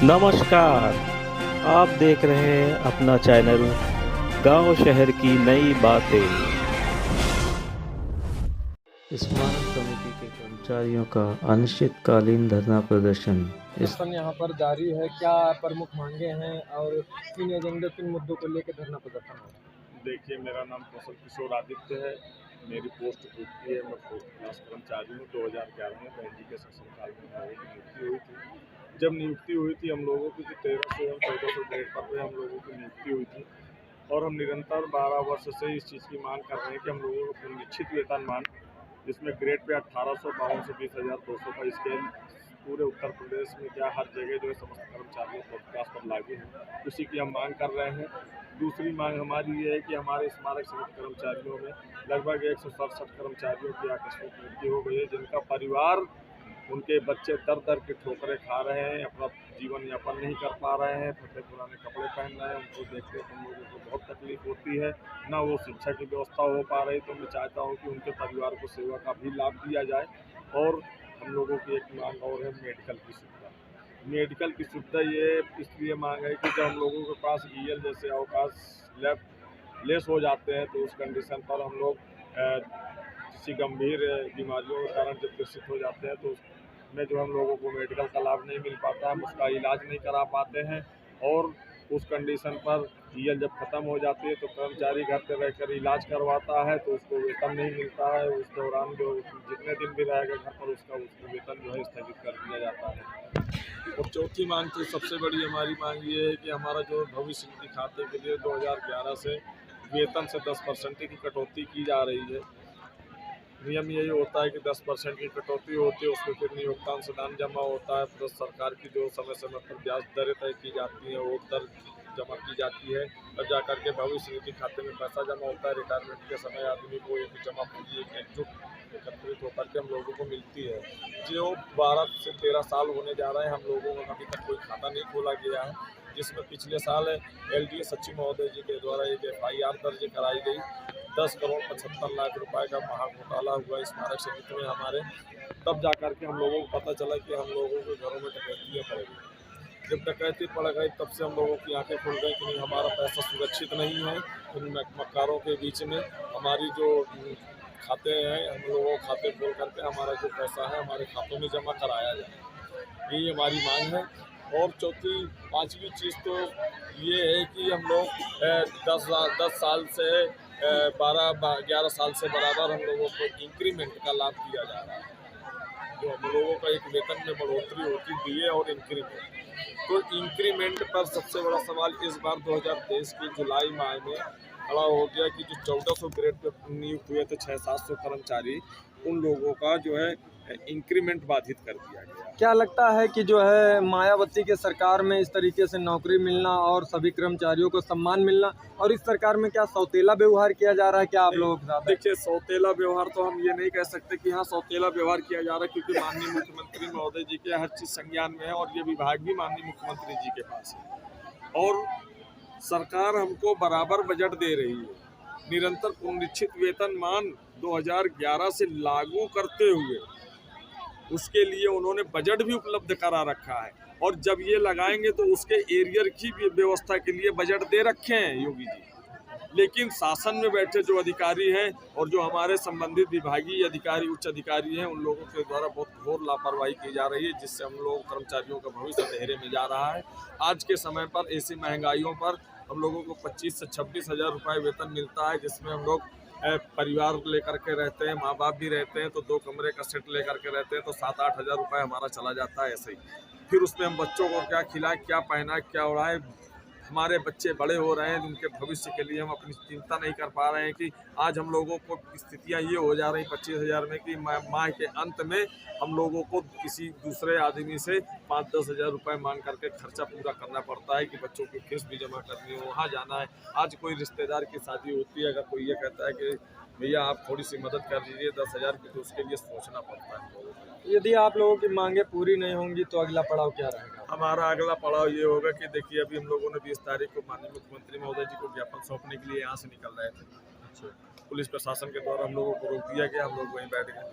नमस्कार। आप देख रहे हैं अपना चैनल गांव शहर की नई बातें। स्मारक समिति के कर्मचारियों का अनिश्चितकालीन धरना प्रदर्शन। प्रदर्शन यहाँ पर जारी है। क्या प्रमुख मांगे हैं और किन एजेंडे किन मुद्दों को लेकर धरना प्रदर्शन है? देखिए, मेरा नाम कौशल किशोर आदित्य है। मेरी पोस्ट पूछती है, मैं फोर्थ क्लास कर्मचारी हूँ। 2011 में बहन जी के शासनकाल में हम लोगों की नियुक्ति हुई थी। जब नियुक्ति हुई थी हम लोगों की, तो 1300 और 1400 ग्रेड पर हम लोगों की नियुक्ति हुई थी और हम निरंतर 12 वर्ष से इस चीज़ की मांग कर रहे हैं कि हम लोगों को निश्चित वेतनमान, जिसमें ग्रेड पे 1800, 5200, 20,200 का स्केल पूरे उत्तर प्रदेश में क्या हर जगह जो है समस्त कर्मचारियों को क्लास पर लागू है, उसी की हम मांग कर रहे हैं। दूसरी मांग हमारी ये है कि हमारे स्मारक समिति कर्मचारियों में लगभग 167 कर्मचारियों की आकस्मिक मृत्यु हो गई है, जिनका परिवार, उनके बच्चे दर दर के ठोकरें खा रहे हैं, अपना जीवन यापन नहीं कर पा रहे हैं, फटे पुराने कपड़े पहन रहे हैं। उनको देखते हम लोगों को बहुत तकलीफ होती है, ना वो शिक्षा की व्यवस्था हो पा रही। तो मैं चाहता हूँ कि उनके परिवार को सेवा का भी लाभ दिया जाए। और हम लोगों की एक मांग और है मेडिकल की सुविधा। मेडिकल की सुविधा ये इसलिए मांग है कि जब हम लोगों के पास ईएल जैसे अवकाश लेस हो जाते हैं, तो उस कंडीशन पर हम लोग किसी गंभीर बीमारियों के कारण जब ग्रसित हो जाते हैं, तो उसमें जो हम लोगों को मेडिकल का लाभ नहीं मिल पाता, हम उसका इलाज नहीं करा पाते हैं। और उस कंडीशन पर ईएल जब ख़त्म हो जाती है, तो कर्मचारी घर पर रहकर इलाज करवाता है, तो उसको वेतन नहीं मिलता है। उस दौरान जो जितने दिन भी रहेगा घर पर, उसको वेतन जो है स्थगित कर दिया जाता है। और चौथी मांग, तो सबसे बड़ी हमारी मांग ये है कि हमारा जो भविष्य निधि खाते के लिए 2011 से वेतन से 10% की कटौती की जा रही है। नियम यही होता है कि 10% की कटौती होती है, उसमें फिर नियोक्ता अंशदान जमा होता है, प्लस सरकार की जो समय समय पर ब्याज दरें तय की जाती हैं, वो दर जमा की जाती है। तब जा करके भविष्य निधि खाते में पैसा जमा होता है। रिटायरमेंट के समय आदमी को एक जमा पूंजी एकजुट एकत्रित होकर के हम लोगों को मिलती है। जो 12 से 13 साल होने जा रहे हैं, हम लोगों का अभी तक कोई खाता नहीं खोला गया है, जिसमें पिछले साल एलडीए सचिव महोदय जी के द्वारा एक FIR दर्ज कराई गई। 10 करोड़ 75 लाख रुपए का महा घोटाला हुआ स्मारक समिति में हमारे। तब जा कर के हम लोगों को पता चला कि हम लोगों के घरों में डकैतियाँ पड़ गई। जब डकैती पड़ गई, तब से हम लोगों की आंखें खुल गई कि नहीं, हमारा पैसा सुरक्षित नहीं है। इन मक्कारों के बीच में हमारी जो खाते हैं, हम लोगों को खाते खोल करके हमारा जो पैसा है हमारे खातों में जमा कराया जाए, यही हमारी मांग है। और पांचवी चीज़ तो ये है कि हम लोग 10 साल से 11 साल से बराबर हम लोगों को इंक्रीमेंट का लाभ दिया जा रहा है। जो हम लोगों का एक वेतन में बढ़ोतरी होती DA और इंक्रीमेंट, तो इंक्रीमेंट पर सबसे बड़ा सवाल इस बार 2023 की जुलाई माह में खड़ा हो गया कि जो 1400 ग्रेड पे नियुक्त हुए थे 600-700 कर्मचारी, उन लोगों का जो है इंक्रीमेंट बाधित कर दिया गया। क्या लगता है कि जो है मायावती के सरकार में इस तरीके से नौकरी मिलना और सभी कर्मचारियों को सम्मान मिलना, और इस सरकार में क्या सौतेला व्यवहार किया जा रहा है क्या आप लोगों के साथ? देखिए, सौतेला व्यवहार तो हम ये नहीं कह सकते कि हाँ सौतेला व्यवहार किया जा रहा है, क्योंकि माननीय मुख्यमंत्री महोदय जी के हर चीज़ संज्ञान में है और ये विभाग भी माननीय मुख्यमंत्री जी के पास है। और सरकार हमको बराबर बजट दे रही है। निरंतर पुनरीक्षित वेतनमान 2011 से लागू करते हुए उसके लिए उन्होंने बजट भी उपलब्ध करा रखा है, और जब ये लगाएंगे तो उसके एरियर की भी व्यवस्था के लिए बजट दे रखे हैं योगी जी। लेकिन शासन में बैठे जो अधिकारी हैं और जो हमारे संबंधित विभागीय अधिकारी, उच्च अधिकारी हैं, उन लोगों के द्वारा बहुत घोर लापरवाही की जा रही है, जिससे हम लोग कर्मचारियों का भविष्य अंधेरे में जा रहा है। आज के समय पर ऐसी महंगाइयों पर हम लोगों को 25 से 26 हज़ार रुपये वेतन मिलता है, जिसमें हम लोग परिवार लेकर के रहते हैं, माँ बाप भी रहते हैं, तो 2 कमरे का सेट लेकर के रहते हैं, तो 7-8 हज़ार रुपये हमारा चला जाता है ऐसे ही। फिर उसमें हम बच्चों को क्या खिलाएं, क्या पहनाएं, क्या उड़ाएं। हमारे बच्चे बड़े हो रहे हैं, उनके भविष्य के लिए हम अपनी चिंता नहीं कर पा रहे हैं कि आज हम लोगों को स्थितियां ये हो जा रही 25 हज़ार में कि माह के अंत में हम लोगों को किसी दूसरे आदमी से 5-10 हज़ार रुपये मांग करके खर्चा पूरा करना पड़ता है कि बच्चों की फीस भी जमा करनी हो, वहाँ जाना है। आज कोई रिश्तेदार की शादी होती है, अगर कोई ये कहता है कि भैया आप थोड़ी सी मदद कर दीजिए 10 हज़ार की, तो उसके लिए सोचना पड़ता है हम लोगों को। यदि आप लोगों की मांगे पूरी नहीं होंगी तो अगला पड़ाव क्या रहेगा? हमारा अगला पड़ाव ये होगा कि देखिए, अभी हम लोगों ने 20 तारीख को माननीय मुख्यमंत्री महोदय जी को ज्ञापन सौंपने के लिए यहाँ से निकल रहे थे। अच्छा। पुलिस प्रशासन के द्वारा हम लोगों को रोक दिया गया, हम लोग वहीं बैठ गए।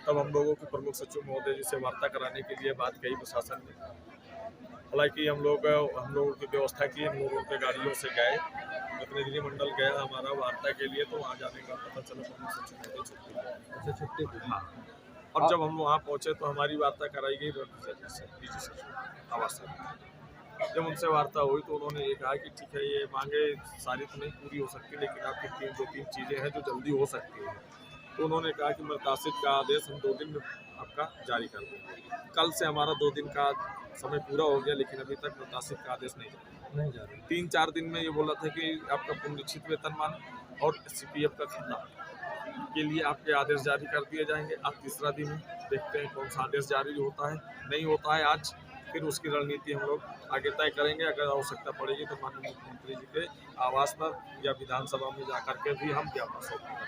तब हम लोगों के प्रमुख सचिव महोदय जी से वार्ता कराने के लिए बात कही प्रशासन ने, हालांकि हम लोगों की व्यवस्था की, हम लोगों के गाड़ियों से गए, प्रतिनिधिमंडल गया हमारा वार्ता के लिए, तो वहाँ जाने का पता चला तो हमसे छुट्टी अच्छा, छुट्टी पे। हाँ। और जब हम वहाँ पहुँचे तो हमारी वार्ता कराई गई डीजी से, आवास से। जब उनसे वार्ता हुई तो उन्होंने ये कहा कि ठीक है, ये मांगे सारी तो नहीं पूरी हो सकती, लेकिन आपकी दो तीन चीज़ें हैं जो जल्दी हो सकती हैं। तो उन्होंने कहा कि मरतासिब का आदेश हम 2 दिन में आपका जारी कर देंगे। कल से हमारा 2 दिन का समय पूरा हो गया, लेकिन अभी तक मरतासिब का आदेश नहीं जा रहा। 3-4 दिन में ये बोला था कि आपका पुनरीक्षित वेतनमान और CPF का खाता के लिए आपके आदेश जारी कर दिए जाएंगे। आज तीसरा दिन है, देखते हैं कौन सा आदेश जारी होता है। नहीं होता है आज, फिर उसकी रणनीति हम लोग आगे तय करेंगे। अगर आवश्यकता पड़ेगी तो माननीय मुख्यमंत्री जी के आवास पर या विधानसभा में जाकर के भी हम ज्ञापन सौंपेंगे।